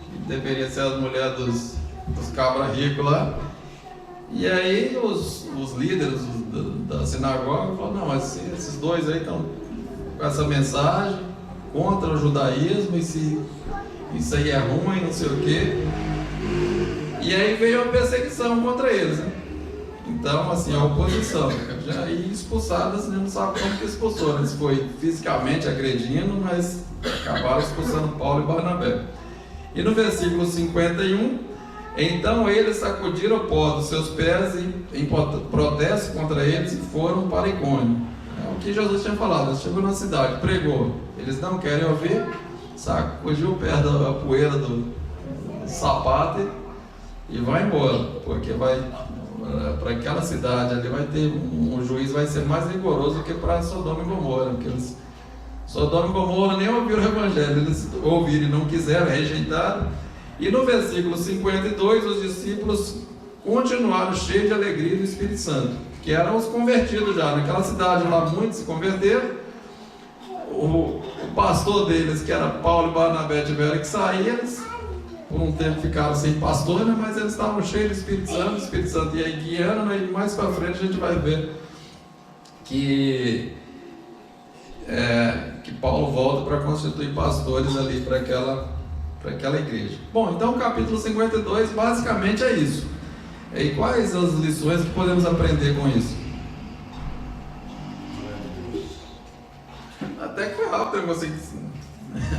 Que deveria ser as mulheres dos cabras ricos lá. E aí os líderes da sinagoga falaram: não, mas esses dois aí estão com essa mensagem contra o judaísmo, e se isso aí é ruim, não sei o quê. E aí veio a perseguição contra eles, né? Então, assim, a oposição. Já expulsadas, não sabe como que expulsou, né? Foi fisicamente agredindo, mas acabaram expulsando Paulo e Barnabé. E no versículo 51, então eles sacudiram o pó dos seus pés em protesto contra eles e foram para Icônio. É o que Jesus tinha falado. Ele chegou na cidade, pregou, eles não querem ouvir, sacudiu o pé da poeira do sapato e vai embora, porque vai para aquela cidade ali, vai ter um juiz, vai ser mais rigoroso que para Sodoma e Gomorra, porque Sodoma e Gomorra nem ouviram o evangelho, eles ouviram e não quiseram, rejeitaram. E no versículo 52, os discípulos continuaram cheios de alegria do Espírito Santo, que eram os convertidos já. Naquela cidade lá, muitos se converteram. O pastor deles, que era Paulo e Barnabé, tiveram que sair. Eles, por um tempo, ficaram sem pastor, né? Mas eles estavam cheios do Espírito Santo. O Espírito Santo ia guiando, né? E mais para frente a gente vai ver que Paulo volta para constituir pastores ali para aquela igreja. Bom, então o capítulo 52 basicamente é isso. E quais as lições que podemos aprender com isso? Até que foi rápido, eu consegui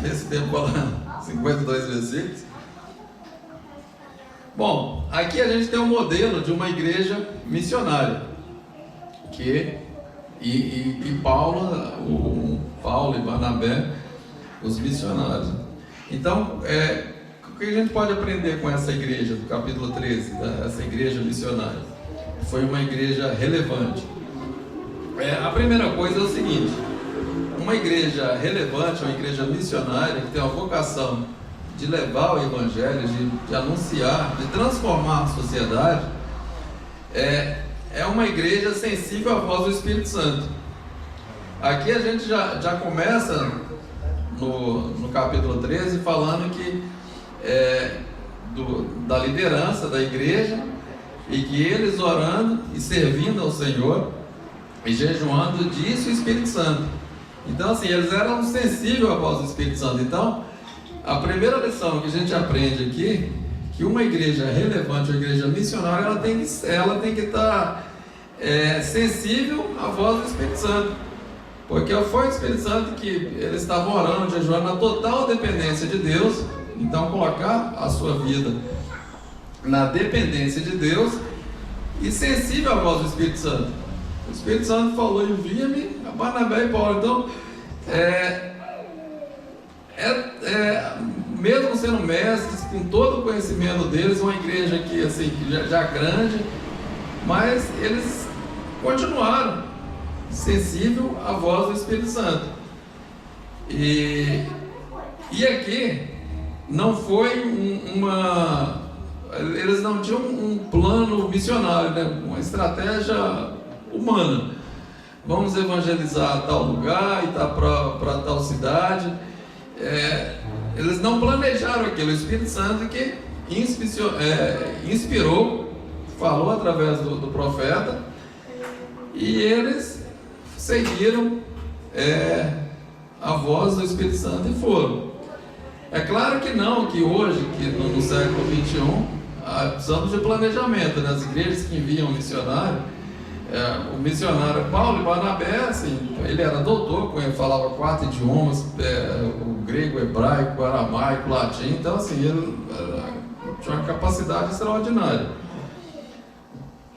nesse tempo falando 52 versículos. Bom, aqui a gente tem um modelo de uma igreja missionária, e Paulo e Barnabé, os missionários. Então, o que a gente pode aprender com essa igreja do capítulo 13, essa igreja missionária? Foi uma igreja relevante. A primeira coisa é o seguinte: uma igreja relevante, uma igreja missionária que tem uma vocação de levar o Evangelho, de anunciar, de transformar a sociedade, é uma igreja sensível à voz do Espírito Santo. Aqui a gente já começa no capítulo 13 falando que da liderança da igreja, e que eles orando e servindo ao Senhor e jejuando disse o Espírito Santo. Então assim, eles eram sensíveis à voz do Espírito Santo. Então a primeira lição que a gente aprende aqui, que uma igreja relevante, uma igreja missionária, ela tem que estar sensível à voz do Espírito Santo, porque foi o Espírito Santo que eles estavam orando, jejuando na total dependência de Deus. Então colocar a sua vida na dependência de Deus e sensível à voz do Espírito Santo. O Espírito Santo falou: envia-me a Barnabé e Paulo. Então mesmo sendo mestres, com todo o conhecimento deles, uma igreja que já grande, mas eles continuaram sensível à voz do Espírito Santo. E aqui não foi eles não tinham um plano missionário, né? Uma estratégia humana. Vamos evangelizar tal lugar e para tal cidade. Eles não planejaram aquilo. O Espírito Santo que inspirou, falou através do profeta, e eles seguiram a voz do Espírito Santo e foram. É claro que não, que hoje, que no século XXI, precisamos de planejamento, né? As igrejas que enviam missionário, o missionário Paulo e Barnabé, assim, ele era doutor, falava 4 idiomas, o grego, o hebraico, o aramaico, o latim. Então assim, ele tinha uma capacidade extraordinária.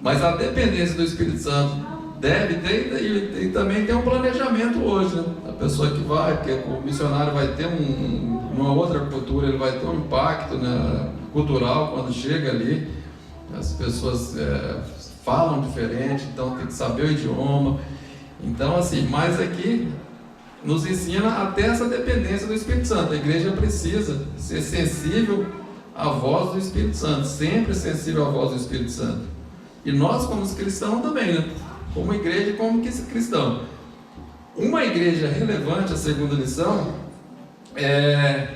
Mas a dependência do Espírito Santo deve ter, e também tem um planejamento hoje, né? A pessoa que vai, porque o missionário vai ter uma outra cultura, ele vai ter um impacto, né, cultural quando chega ali. As pessoas falam diferente, então tem que saber o idioma. Então assim, mas aqui nos ensina até essa dependência do Espírito Santo. A igreja precisa ser sensível à voz do Espírito Santo, sempre sensível à voz do Espírito Santo. E nós como cristãos também, né? Como igreja e como cristão. Uma igreja relevante, a segunda lição, é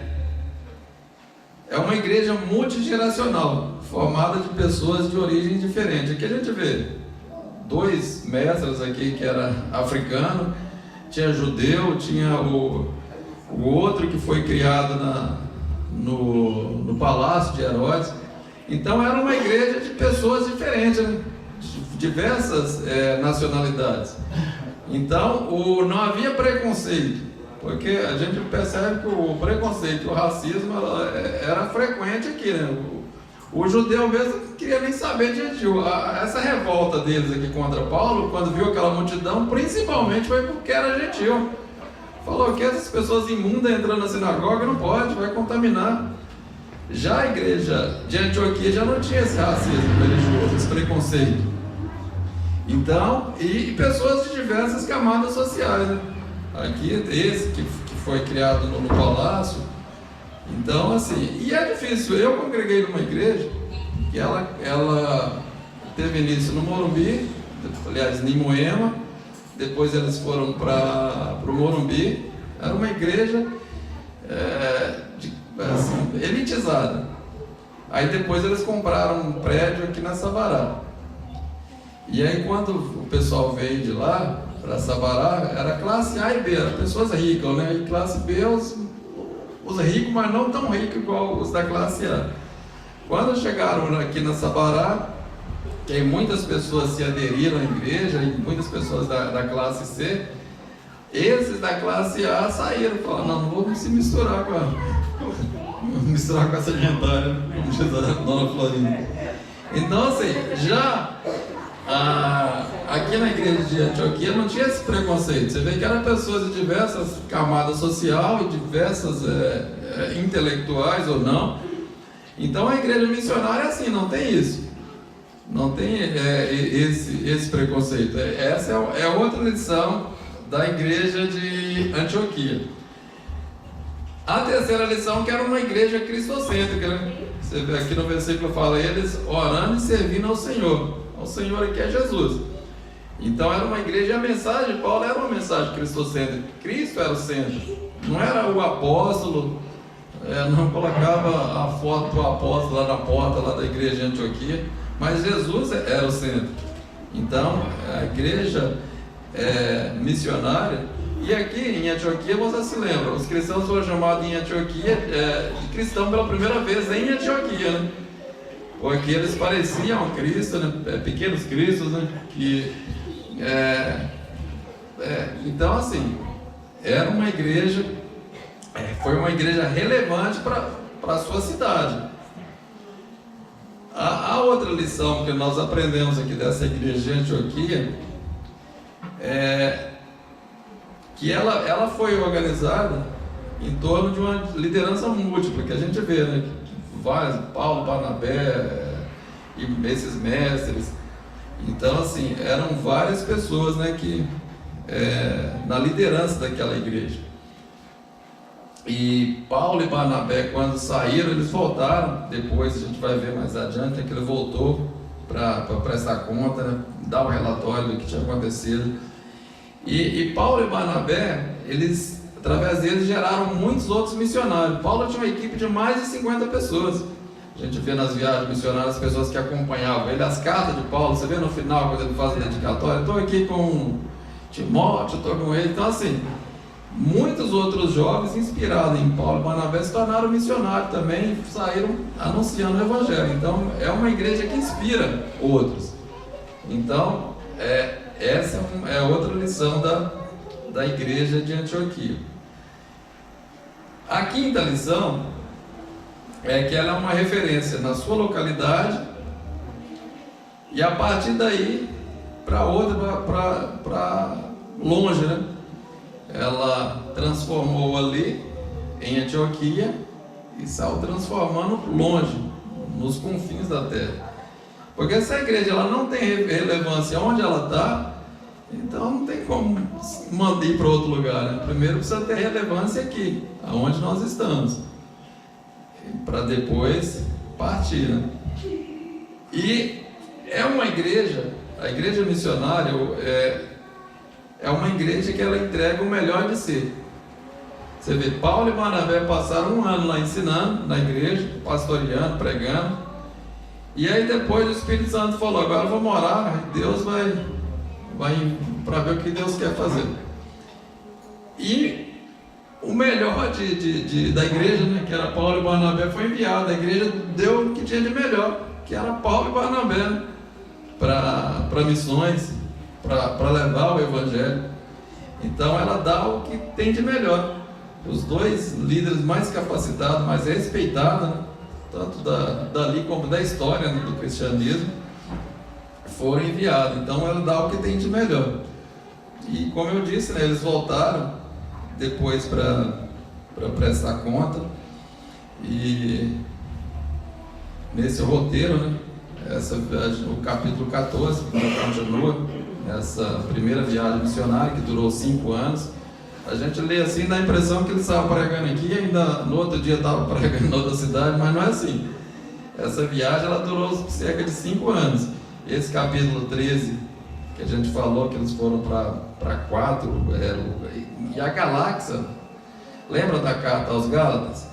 uma igreja multigeracional, formada de pessoas de origem diferente. Aqui a gente vê 2 mestres aqui que era africano, tinha judeu, tinha o outro que foi criado no palácio de Herodes. Então era uma igreja de pessoas diferentes, né? De diversas nacionalidades. Então não havia preconceito, porque a gente percebe que o preconceito, o racismo era frequente aqui, né? O judeu mesmo não queria nem saber de gentil. Essa revolta deles aqui contra Paulo, quando viu aquela multidão, principalmente foi porque era gentil. Falou que essas pessoas imundas entrando na sinagoga não pode, vai contaminar. Já a igreja de Antioquia já não tinha esse racismo religioso, esse preconceito. Então, e pessoas de diversas camadas sociais, né? Aqui, esse que foi criado no palácio. Então, assim, e é difícil. Eu congreguei numa igreja que ela teve início no Morumbi, aliás, em Moema. Depois eles foram para o Morumbi. Era uma igreja elitizada. Aí depois eles compraram um prédio aqui na Sabará. E aí quando o pessoal veio de lá para Sabará, era classe A e B, eram pessoas ricas, né? E classe B, os ricos, mas não tão ricos igual os da classe A. Quando chegaram aqui na Sabará, que aí muitas pessoas se aderiram à igreja, e muitas pessoas da classe C, esses da classe A saíram, falaram: não vou se misturar misturar com essa gentalha, como diz a dona Florinda. Então assim, já aqui na igreja de Antioquia não tinha esse preconceito. Você vê que eram pessoas de diversas camadas sociais, diversas intelectuais ou não. Então a igreja missionária é assim, não tem isso. Não tem esse preconceito. Essa é outra lição da igreja de Antioquia. A terceira lição, que era uma igreja cristocêntrica, né? Você vê aqui no versículo, fala eles orando e servindo ao Senhor. O Senhor aqui é Jesus. Então era uma igreja, e a mensagem de Paulo era uma mensagem cristocêntrica. Cristo era o centro, não era o apóstolo, não colocava a foto do apóstolo lá na porta lá da igreja de Antioquia, mas Jesus era o centro. Então a igreja missionária, e aqui em Antioquia você se lembra, os cristãos foram chamados em Antioquia de cristão pela primeira vez em Antioquia, né? Porque eles pareciam Cristo, né? Pequenos cristos, né? Então assim, era uma igreja, foi uma igreja relevante para a sua cidade. A outra lição que nós aprendemos aqui dessa igreja de Antioquia que ela foi organizada em torno de uma liderança múltipla, que a gente vê, né? Vários, Paulo, Barnabé e esses mestres. Então assim, eram várias pessoas, né, que na liderança daquela igreja. E Paulo e Barnabé, quando saíram, eles voltaram. Depois a gente vai ver mais adiante, que ele voltou para prestar conta, né, dar o relatório do que tinha acontecido. E Paulo e Barnabé, através deles geraram muitos outros missionários. Paulo tinha uma equipe de mais de 50 pessoas. A gente vê nas viagens missionárias as pessoas que acompanhavam ele, as cartas de Paulo. Você vê no final, quando ele faz a dedicatória, estou aqui com Timóteo, estou com ele. Então assim, muitos outros jovens inspirados em Paulo e Barnabé se tornaram missionários também, saíram anunciando o evangelho. Então é uma igreja que inspira outros. Então essa é outra lição da igreja de Antioquia. A quinta lição é que ela é uma referência na sua localidade, e a partir daí para outra, para longe, né? Ela transformou ali em Antioquia e saiu transformando longe, nos confins da terra. Porque essa igreja ela não tem relevância onde ela está, então não tem como mandar ir para outro lugar, né? Primeiro precisa ter relevância aqui, aonde nós estamos, para depois partir, né? E é uma igreja, a igreja missionária é uma igreja que ela entrega o melhor de si. Você vê, Paulo e Barnabé passaram um ano lá ensinando na igreja, pastoreando, pregando. E aí depois o Espírito Santo falou, agora vamos orar, Deus vai para ver o que Deus quer fazer. E o melhor da igreja, né, que era Paulo e Barnabé, foi enviado. A igreja deu o que tinha de melhor, que era Paulo e Barnabé, para missões, para levar o evangelho. Então ela dá o que tem de melhor. Os dois líderes mais capacitados, mais respeitados, né, tanto dali como da história, né, do cristianismo, foram enviados. Então ela dá o que tem de melhor. E como eu disse, né, eles voltaram depois para prestar conta. E nesse roteiro, né, o capítulo 14, que continua, essa primeira viagem missionária que durou 5 anos, a gente lê assim, dá a impressão que ele estava pregando aqui e ainda no outro dia estava pregando em outra cidade, mas não é assim. Essa viagem ela durou cerca de 5 anos. Esse capítulo 13, que a gente falou que eles foram para 4, e a Galáxia, lembra da carta aos Gálatas?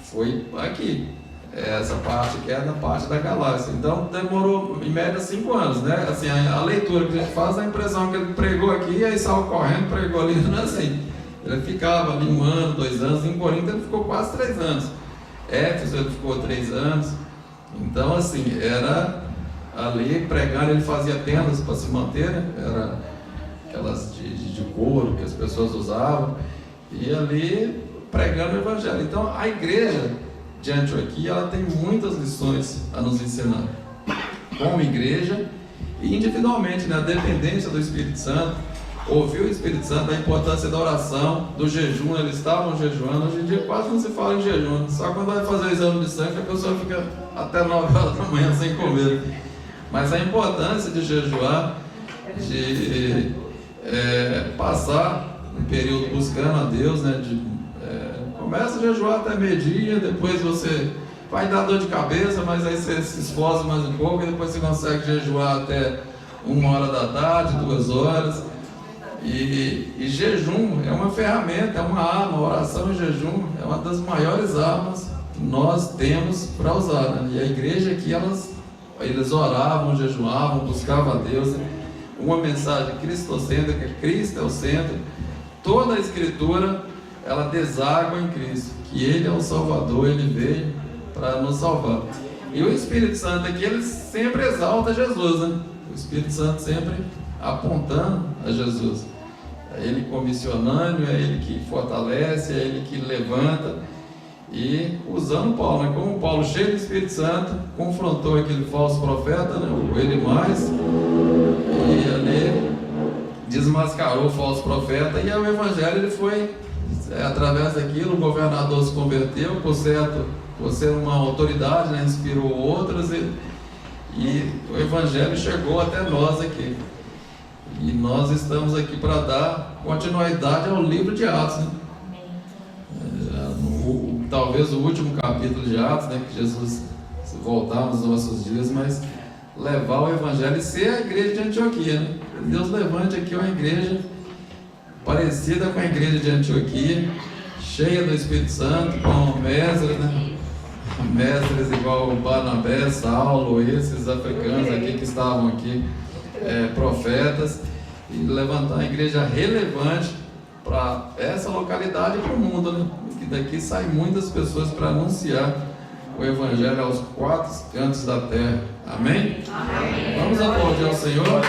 Foi aqui. Essa parte que é da parte da galáxia. Então demorou em média 5 anos, né? Assim, a leitura que a gente faz dá a impressão que ele pregou aqui e aí saiu correndo, pregou ali, não é assim. Ele ficava ali 1 ano, 2 anos. Em Corinto ele ficou quase 3 anos. Éfeso ele ficou 3 anos. Então assim, era ali pregando, ele fazia tendas para se manter, né? Era aquelas de couro que as pessoas usavam, e ali pregando o evangelho. Então a igreja de Antioquia, ela tem muitas lições a nos ensinar, como igreja e individualmente, né? A dependência do Espírito Santo, ouvir o Espírito Santo, a importância da oração, do jejum. Eles estavam jejuando. Hoje em dia quase não se fala em jejum, só quando vai fazer o exame de sangue a pessoa fica até 9 horas da manhã sem comer. Mas a importância de jejuar, de passar um período buscando a Deus, né? Começa começa a jejuar até meio-dia, depois você vai dar dor de cabeça, mas aí você se esforça mais um pouco, e depois você consegue jejuar até 1h da tarde, 2h. E jejum é uma ferramenta, é uma arma. Oração e jejum é uma das maiores armas que nós temos para usar, né? E a igreja aqui, eles oravam, jejuavam, buscavam a Deus, né? Uma mensagem cristocêntrica, Cristo é o centro. Toda a escritura, ela deságua em Cristo, que Ele é o Salvador, Ele veio para nos salvar. E o Espírito Santo aqui, ele sempre exalta Jesus, né? O Espírito Santo sempre apontando a Jesus. É Ele comissionando, é Ele que fortalece, é Ele que levanta. E usando Paulo, né? Como Paulo, cheio do Espírito Santo, confrontou aquele falso profeta, né? O ele mais, e ali desmascarou o falso profeta. E o evangelho, ele foi, através daquilo, o governador se converteu, por ser uma autoridade, né? Inspirou outras, e o evangelho chegou até nós aqui. E nós estamos aqui para dar continuidade ao livro de Atos, né? Talvez o último capítulo de Atos, né? Que Jesus, se voltar nos nossos dias, mas levar o evangelho e ser a igreja de Antioquia, né? Deus levante aqui uma igreja parecida com a igreja de Antioquia, cheia do Espírito Santo, com mestres, né? Mestres igual o Barnabé, Saulo, esses africanos aqui que estavam aqui, profetas, e levantar uma igreja relevante para essa localidade e para o mundo, né? Que daqui saem muitas pessoas para anunciar o evangelho aos 4 cantos da terra. Amém? Amém. Vamos aplaudir ao Senhor.